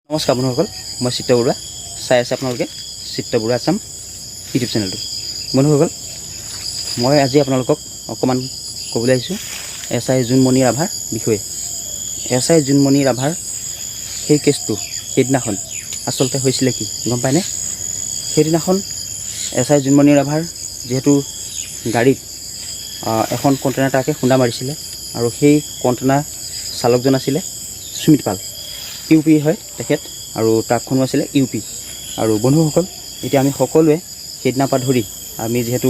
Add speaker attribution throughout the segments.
Speaker 1: নমস্কাৰ বন্ধুসকল, মই চিত্ৰ বৰুৱা। চাই আছে আপোনালোকে চিত্ৰ বৰুৱা আছাম ইউটিউব চেনেলটো। বন্ধুসকল, মই আজি আপোনালোকক অকণমান ক'বলৈ আহিছোঁ SI জোনমণি ৰাভাৰ বিষয়ে। SI জোনমণি ৰাভাৰ সেই কেছটো সেইদিনাখন আচলতে হৈছিলে কি গম পায়নে? সেইদিনাখন SI জোনমণি ৰাভাৰ যিহেতু গাড়ীত এখন কণ্টেইনাৰ ট্ৰাকে খুন্দা মাৰিছিলে আৰু সেই কণ্টেইনাৰ চালকজন আছিলে সুমিত পাল। UP হয় তেখেত, আৰু ট্ৰাকখনো আছিলে UP। আৰু বন্ধুসকল, এতিয়া আমি সকলোৱে সেইদিনাৰ পৰা ধৰি আমি যিহেতু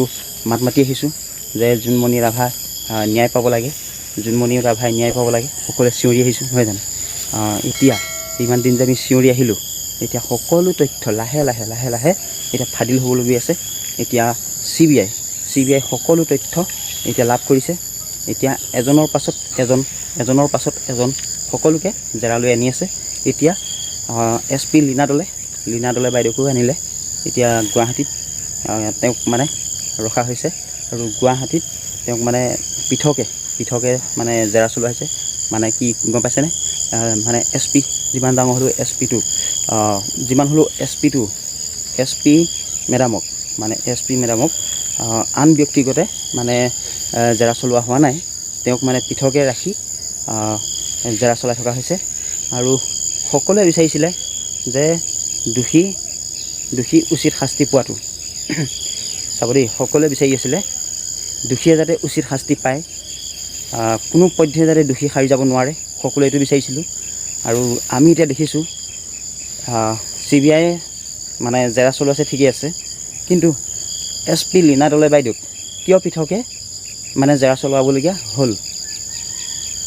Speaker 1: মাত মাতি আহিছোঁ যে জোনমণি ৰাভা ন্যায় পাব লাগে, জোনমণি ৰাভাই ন্যায় পাব লাগে, সকলোৱে চিঞৰি আহিছোঁ নহয় জানো? এতিয়া ইমান দিন যে আমি চিঞৰি আহিলোঁ, এতিয়া সকলো তথ্য লাহে লাহে এতিয়া ফাদিল হ'বলগীয়া আছে। এতিয়া CBI সকলো তথ্য এতিয়া লাভ কৰিছে। এতিয়া এজনৰ পাছত এজন সকলোকে জেৰালৈ আনি আছে। এতিয়া SP লীনা দলে বাইদেউকো আনিলে। এতিয়া গুৱাহাটীত তেওঁক মানে ৰখা হৈছে আৰু গুৱাহাটীত তেওঁক মানে পৃথকে মানে জেৰা চলোৱা হৈছে। মানে কি গম পাইছেনে? মানে SP যিমান ডাঙৰ হ'লেও SP মেডামক আন ব্যক্তিগতে মানে জেৰা চলোৱা হোৱা নাই, তেওঁক মানে পৃথকে ৰাখি জেৰা চলাই থকা হৈছে। আৰু সকলোৱে বিচাৰিছিলে যে দোষী উচিত শাস্তি পোৱাটো। চাব দেই, সকলোৱে বিচাৰি আছিলে দোষীয়ে যাতে উচিত শাস্তি পায়, কোনো পধ্যে যাতে দোষী সাৰি যাব নোৱাৰে, সকলোৱে এইটো বিচাৰিছিলোঁ। আৰু আমি এতিয়া দেখিছোঁ CBI মানে জেৰা চলোৱাছে ঠিকেই আছে, কিন্তু SP লীনা দলে বাইদেউক কিয় পৃথকে মানে জেৰা চলাবলগীয়া হ'ল?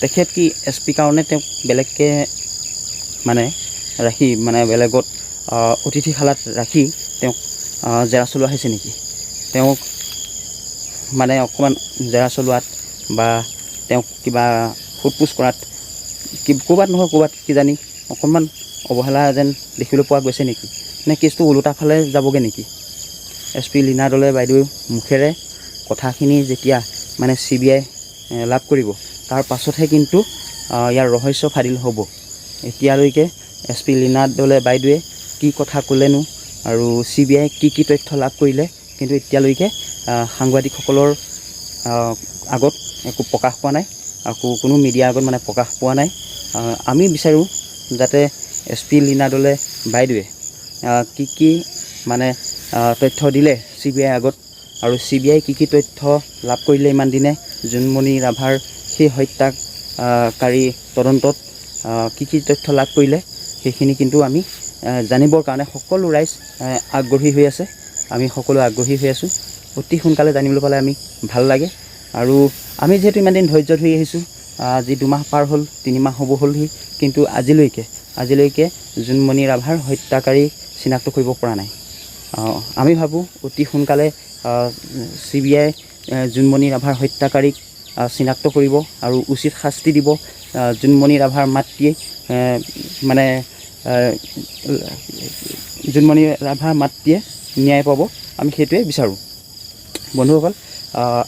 Speaker 1: তেখেত কি SP কাৰণে তেওঁক বেলেগকৈ মানে ৰাখি মানে বেলেগত অতিথিশালাত ৰাখি তেওঁক জেৰা চলোৱা হৈছে নেকি? তেওঁক মানে অকণমান জেৰা চলোৱাত বা তেওঁক কিবা সোধপোছ কৰাত ক'ৰবাত কিজানি অকণমান অৱহেলা যেন দেখিবলৈ পোৱা গৈছে নেকি? নে কেছটো ওলোটা ফালে যাবগৈ নেকি? SP লীনা দলে বাইদেউ মুখেৰে কথাখিনি যেতিয়া মানে CBI লাভ কৰিব, তাৰ পাছতহে কিন্তু ইয়াৰ ৰহস্য ফাদিল হ'ব। এতিয়ালৈকে SP লীনা দলে বাইদেৱে কি কথা ক'লেনো আৰু CBI কি তথ্য লাভ কৰিলে, কিন্তু এতিয়ালৈকে সাংবাদিকসকলৰ আগত একো প্ৰকাশ পোৱা নাই, কোনো মিডিয়াৰ আগত মানে প্ৰকাশ পোৱা নাই। আমি বিচাৰোঁ যাতে SP লীনা দলে বাইদেৱে কি মানে তথ্য দিলে CBI আগত, আৰু CBI কি তথ্য লাভ কৰিলে ইমান দিনে জোনমণি ৰাভাৰ সেই হত্যাকাৰী তদন্তত কি তথ্য লাভ কৰিলে, সেইখিনি কিন্তু আমি জানিবৰ কাৰণে সকলো ৰাইজ আগ্ৰহী হৈ আছে। আমি সকলো আগ্ৰহী হৈ আছোঁ। অতি সোনকালে জানিবলৈ পালে আমি ভাল লাগে। আৰু আমি যিহেতু ইমান দিন ধৈৰ্য ধৰি আহিছোঁ, আজি 2 মাহ পাৰ হ'ল, 3 মাহ হ'ব হ'লহি, কিন্তু আজিলৈকে জোনমণি ৰাভাৰ হত্যাকাৰী চিনাক্ত কৰিব পৰা নাই। আমি ভাবোঁ অতি সোনকালে CBI জোনমণি ৰাভাৰ হত্যাকাৰীক চিনাক্ত কৰিব আৰু উচিত শাস্তি দিব। জোনমণি ৰাভাৰ মাতৃয়ে ন্যায় পাব, আমি সেইটোৱে বিচাৰোঁ। বন্ধুসকল,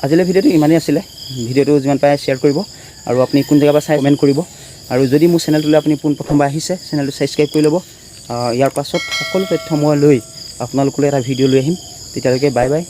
Speaker 1: আজিলৈ ভিডিঅ'টো ইমানেই আছিলে। ভিডিঅ'টো যিমান পাৰে শ্বেয়াৰ কৰিব, আৰু আপুনি কোন জেগাৰ পৰা চাই কমেণ্ট কৰিব। আৰু যদি মোৰ চেনেলটোলৈ আপুনি পোনপ্ৰথমবাৰ আহিছে, চেনেলটো ছাবস্ক্ৰাইব কৰি ল'ব। ইয়াৰ পাছত সকলো তথ্য মই লৈ আপোনালোকলৈ এটা ভিডিঅ' লৈ আহিম। তেতিয়ালৈকে বাই বাই।